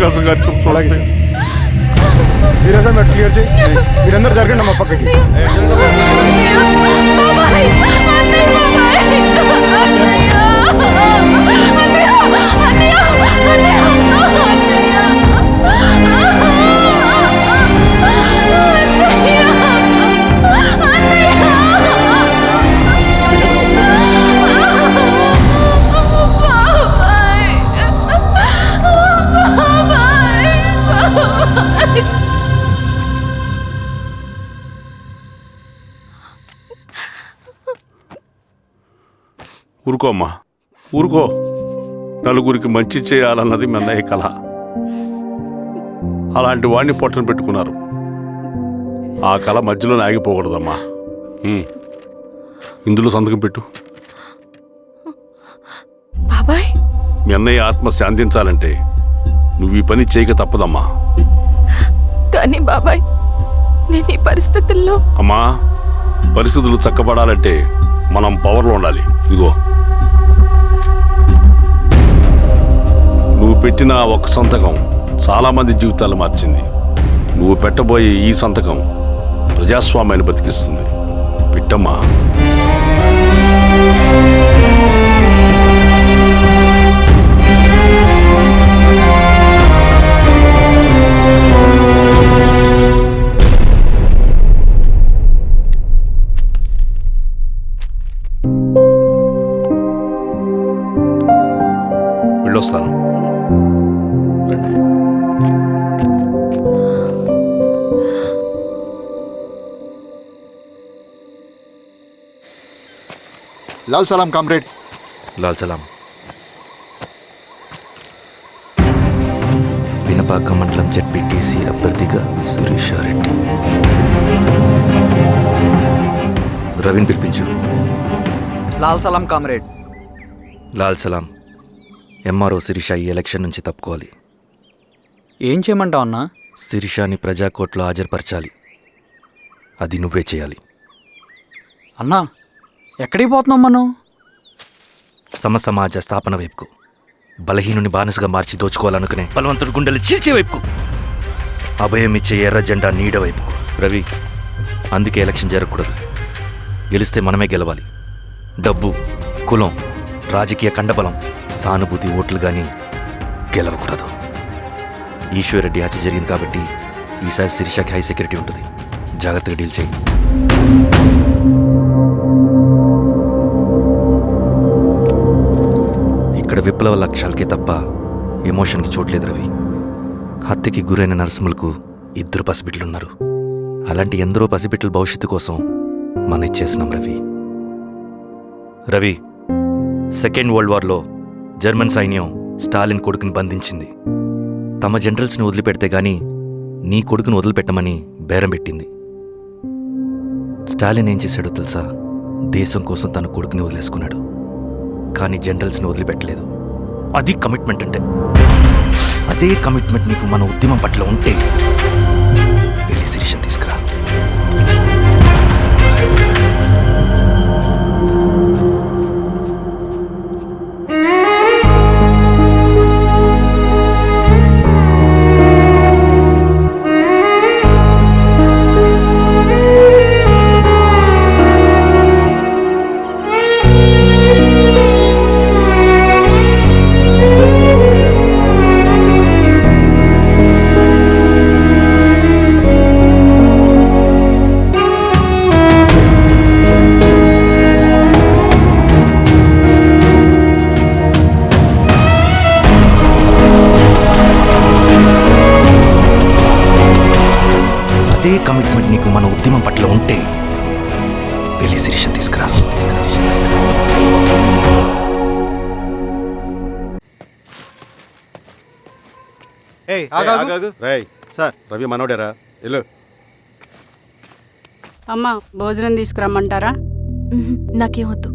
కాదు గారు. అలాగే సార్. మీరే సార్ మీరు క్లియర్ చేయి. మీరందరూ జరగండి అమ్మ పక్కకి. ఊరుకో అమ్మా, ఊరుకో. నలుగురికి మంచి చేయాలన్నది మీ అన్నయ్య కళ. అలాంటి వాడిని పొట్టను పెట్టుకున్నారు. ఆ కళ మధ్యలోనే ఆగిపోకూడదమ్మా. ఇందులో సంతకం పెట్టు. బాబాయ్, మీ అన్నయ్య ఆత్మ శాంతించాలంటే నువ్వు ఈ పని చేయక తప్పదమ్మా. కానీ బాబాయ్, నేను ఈ పరిస్థితుల్లో... అమ్మా, పరిస్థితులు చక్కబడాలంటే మనం పవర్లో ఉండాలి. ఇదిగో, నువ్వు పెట్టిన ఒక్క సంతకం చాలా మంది జీవితాలు మార్చింది. నువ్వు పెట్టబోయే ఈ సంతకం ప్రజాస్వామ్యాన్ని బతికిస్తుంది. పెట్టమ్మా. వెళ్ళొస్తాను. లాల్ సలాం కామ్రేడ్. లాల్ సలాం. వినపాక మండలం జెడ్పీటీసీ అభ్యర్థిగా శిరీషారెడ్డి. రవిని పిలిపించు. లాల్ సలాం కామ్రేడ్. లాల్ సలాం. ఎంఆర్ఓ శిరీష ఈ ఎలక్షన్ నుంచి తప్పుకోవాలి. ఏం చేయమంటావు అన్నా? శిరీషాని ప్రజాకోర్టులో హాజరుపరచాలి. అది నువ్వే చేయాలి. అన్నా, ఎక్కడికి పోతున్నాం మనం? సమసమాజ స్థాపన వైపుకు. బలహీనుని బానిసగా మార్చి దోచుకోవాలనుకునే బలవంతుడి గుండెలు చీల్చే వైపుకు. అభయం ఇచ్చే ఎర్ర జెండా నీడ వైపుకు. రవి, అందుకే ఎలక్షన్ జరగకూడదు. గెలిస్తే మనమే గెలవాలి. డబ్బు, కులం, రాజకీయ కండబలం, సానుభూతి ఓట్లు కానీ గెలవకూడదు. ఈశ్వర్రెడ్డి హత్య జరిగింది కాబట్టి ఈసారి శిరీషకి హై సెక్యూరిటీ ఉంటుంది. జాగ్రత్తగా డీల్ చేయి. ఇక్కడ విప్లవ లక్ష్యాలకే తప్ప ఎమోషన్కి చోట్లేదు రవి. హత్యకి గురైన నరసింహులకు 2 పసిబిడ్డలున్నారు. అలాంటి ఎందరో పసిబిడ్డల భవిష్యత్తు కోసం మనం ఇచ్చేసినాం రవి. రవి, సెకండ్ వరల్డ్ వార్లో జర్మన్ సైన్యం స్టాలిన్ కొడుకుని బంధించింది. తమ జనరల్స్ని వదిలిపెడితే గానీ నీ కొడుకుని వదిలిపెట్టమని బేరం పెట్టింది. స్టాలిన్ ఏం చేశాడో తెలుసా? దేశం కోసం తన కొడుకుని వదిలేసుకున్నాడు. కానీ జనరల్స్ని వదిలిపెట్టలేదు. అది కమిట్మెంట్ అంటే. అదే కమిట్మెంట్ నీకు మన ఉద్యమం పట్ల ఉంటే వెళ్ళి శిరీష తీసుకురా. అదే కమిట్మెంట్ నీకు మన ఉద్యమం పట్ల ఉంటే వెళ్ళి శిరీష తీసుకురా. సార్, రవి మనోడేరా? వెళ్ళు. అమ్మా, భోజనం తీసుకురమ్మంటారా? నాకేం వద్దు.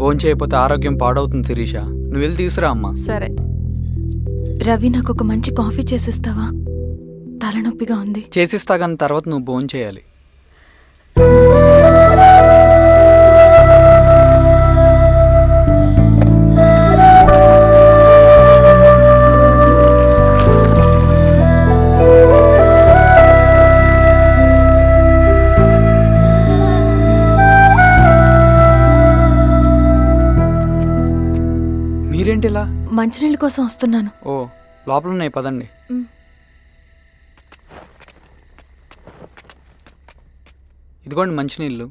భోంచేయకపోతే ఆరోగ్యం పాడవుతుంది శిరీష. నువ్వు వెళ్ళి తీసుకురా అమ్మా. సరే. రవి, నాకు ఒక మంచి కాఫీ చేసిస్తావా? తలనొప్పిగా ఉంది. చేసిస్తా కానీ తర్వాత నువ్వు భోంచేయాలి. ఏంటి ఇలా? మంచినీళ్ళ కోసం వస్తున్నాను. ఓ, లోపల ఉన్నాయి, పదండి. మ్. ఇదిగోండి మంచినీళ్ళు.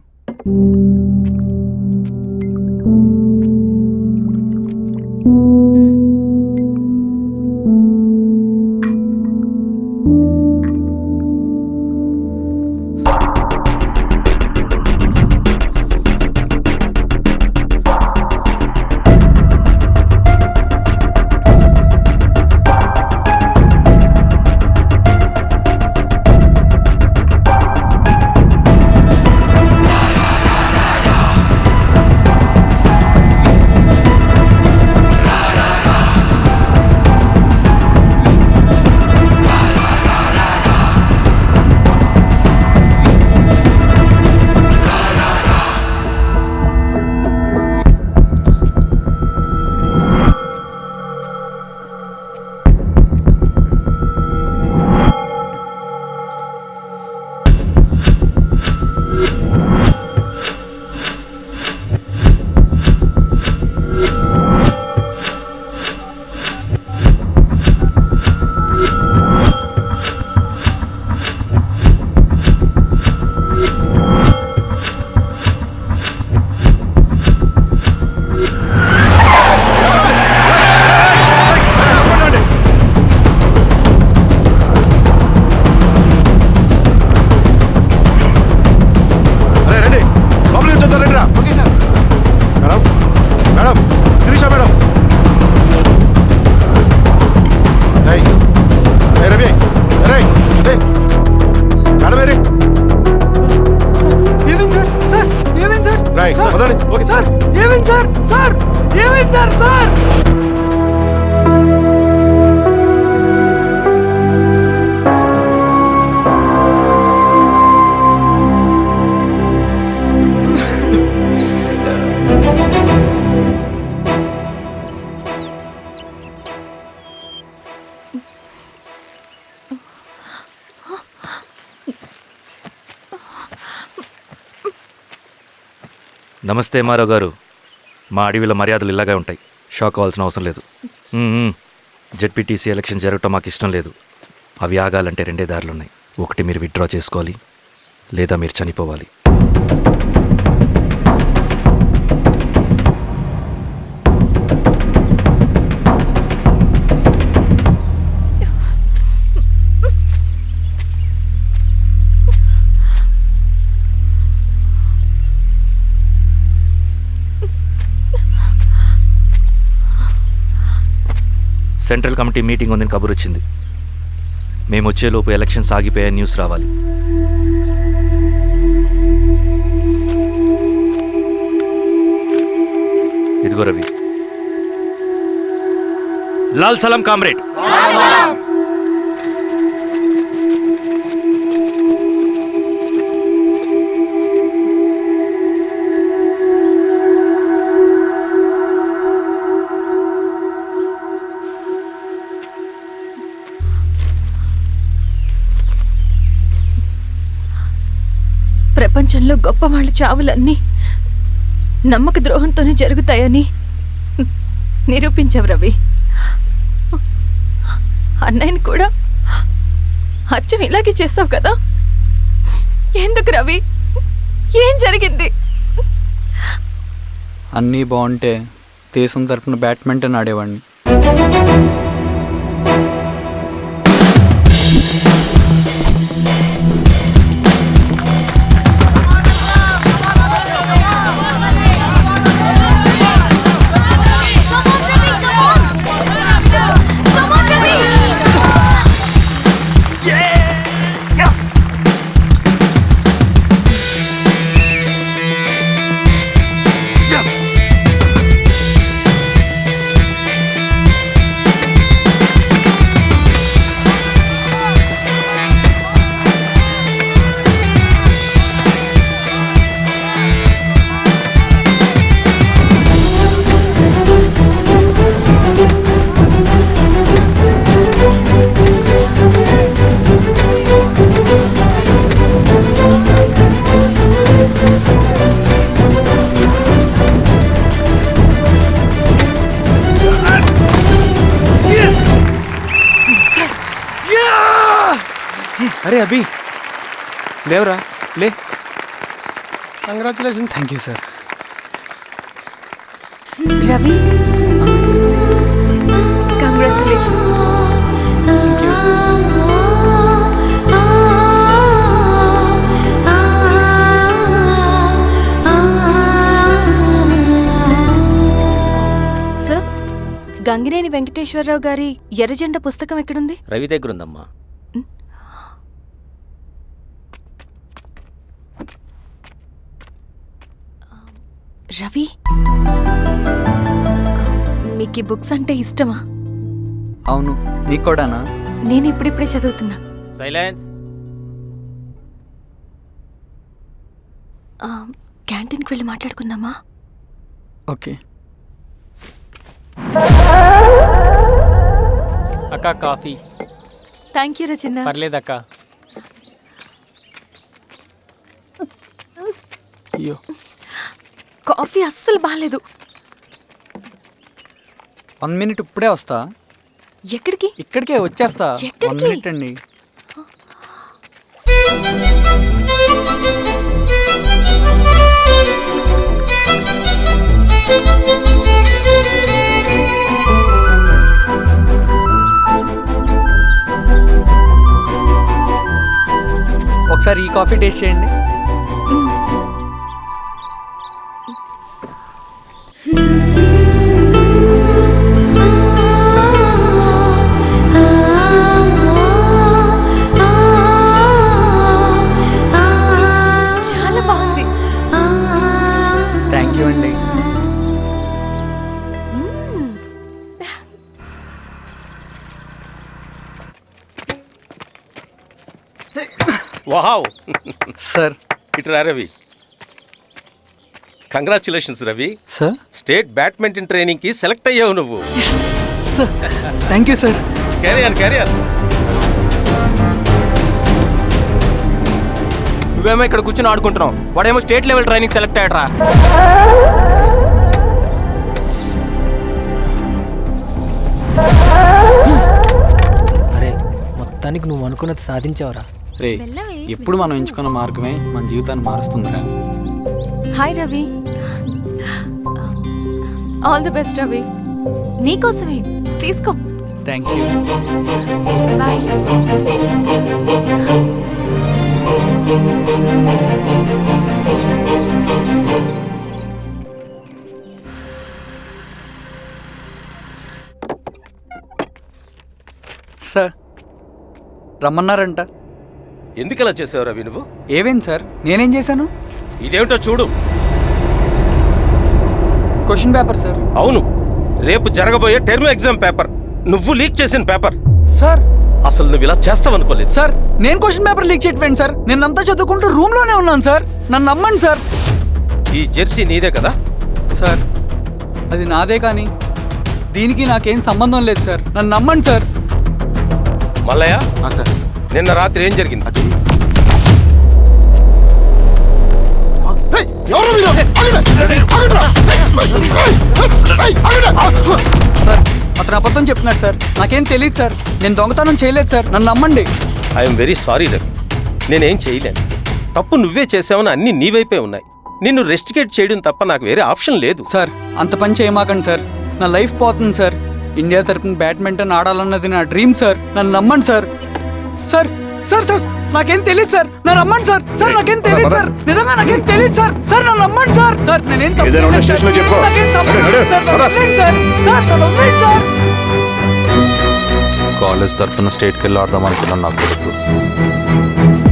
నమస్తే మారావు గారు. మా అడవిలో మర్యాదలు ఇలాగే ఉంటాయి. షాక్ అవ్వాల్సిన అవసరం లేదు. జెడ్పీటీసీ ఎలక్షన్ జరగటం మాకు ఇష్టం లేదు. అవి ఆగాలంటే రెండే దారులు ఉన్నాయి. ఒకటి మీరు విత్డ్రా చేసుకోవాలి, లేదా మీరు చనిపోవాలి. సెంట్రల్ కమిటీ మీటింగ్ ఉందని కబురు వచ్చింది. మేము వచ్చేలోపు ఎలక్షన్స్ ఆగిపోయే న్యూస్ రావాలి. ఇదిగో రవి. లాల్ సలాం కామ్రేడ్. ప్రపంచంలో గొప్ప వాళ్ళ చావులన్నీ నమ్మక ద్రోహంతోనే జరుగుతాయని నిరూపించావు రవి. అన్నయ్యని కూడా అచ్చం ఇలాగే చేసావు కదా. ఎందుకు రవి? ఏం జరిగింది? అన్నీ బాగుంటే దేశం తరపున బ్యాడ్మింటన్ ఆడేవాడిని. అరే అభి లేవరా లే. Congratulations. Thank you sir. Ravi congratulations. Sir, Gangineni Venkateswararao గారి ఎర్రజెండా పుస్తకం ఎక్కడుంది? రవి దగ్గర ఉందమ్మా. రవి, మీకు ఈ బుక్స్ అంటే ఇష్టమా? అవును, నీకు కూడానా? నేను ఇప్పుడిప్పుడే చదువుతున్నా. సైలెన్స్. క్యాంటీన్కి వెళ్ళి మాట్లాడుకుందామా? ఓకే. అక్క కాఫీ. థ్యాంక్ యూ రా చిన్న. పర్లేదక్క. అయ్యో, కాఫీ అస్సలు బాగాలేదు. 1 minute ఇప్పుడే వస్తా. ఎక్కడికి? ఇక్కడికే వచ్చేస్తా. ఎక్కడికి? 1 minute అండి. ఒకసారి ఈ కాఫీ టేస్ట్ చేయండి. చాలా బాగుంది. థ్యాంక్ యూ అండి. వావ్. సార్. ఇట్రా Ravi. Congratulations Ravi. Sir. State badminton training కి సెలెక్ట్ అయ్యావు నువ్వు. Sir thank you sir. Carrier. నువ్వేమో ఇక్కడ కూర్చొని ఆడుకుంటున్నావు, వాడేమో స్టేట్ లెవెల్ ట్రైనింగ్ సెలెక్ట్ అయ్యాడ్రా. అరే, మొత్తానికి నువ్వు అనుకున్నది సాధించావురా. రే, ఎప్పుడు మనం ఎంచుకున్న మార్గమే మన జీవితాన్ని మారుస్తుందిరా. Hi Ravi. All the best Ravi. నీకోసమే, తీసుకో. Thank you. బాయ్. సార్, రమ్మన్నారంట. ఎందుకలా చేసావు రవి నువ్వు? ఏవేం సార్, నేనేం చేశాను? ఇదేమిటో చూడు. Question paper sir. అవును, రేపు జరగబోయే టర్మ్ ఎగ్జామ్ పేపర్. నువ్వు లీక్ చేసిన పేపర్. సార్. అసలు నువ్వు ఇలా చేస్తావనుకోలేదు సార్, నేను క్వశ్చన్ పేపర్ లీక్ చేయట్లేండి సార్. నేను అంతా చదువుకుంటూ రూమ్ లోనే ఉన్నాను సార్. నన్ను నమ్మండి సార్. ఈ జెర్సీ నీదే కదా? సార్, అది నాదే కానీ దీనికి నాకేం సంబంధం లేదు సార్. నన్ను నమ్మండి సార్. మల్లయ్య, సార్ నిన్న రాత్రి ఏం జరిగింది? అది ఎవరు మీరు? సార్, అతను అబద్ధం చెప్తున్నాడు సార్. నాకేం తెలియదు సార్. నేను దొంగతనం చేయలేదు సార్. నన్ను నమ్మండి. I'm very sorry Ravi. నేనేం చేయలేను. తప్పు నువ్వే చేసావని అన్ని నీ వైపే ఉన్నాయి. నిన్ను రెస్టికేట్ చేయడం తప్ప నాకు వేరే ఆప్షన్ లేదు. సార్, అంత పని చేయమాకండి సార్. నా లైఫ్ పోతుంది సార్. ఇండియా తరపున బ్యాడ్మింటన్ ఆడాలన్నది నా డ్రీమ్ సార్. నన్ను నమ్మండి సార్. సార్ సార్ సార్ నాకేం తెలియదు సార్. నన్ను నమ్మండి సార్. సార్ నాకేం తెలియదు సార్. నిజంగా నాకేం తెలియదు సార్. సార్ నన్ను నమ్మండి సార్. సార్ నేనేం తప్పు ఏదైనా ఉంటే చేయలేదు సార్. స్టేషన్లో చెప్పుకో. నాకేం సంబంధం లేదు సార్. నన్ను వదిలేయండి సార్. సార్ నన్ను వదిలేయండి సార్. కాలేజ్ తరఫున స్టేట్కి వెళ్ళి ఆడదాం అనుకున్నాను నా కొడుకు.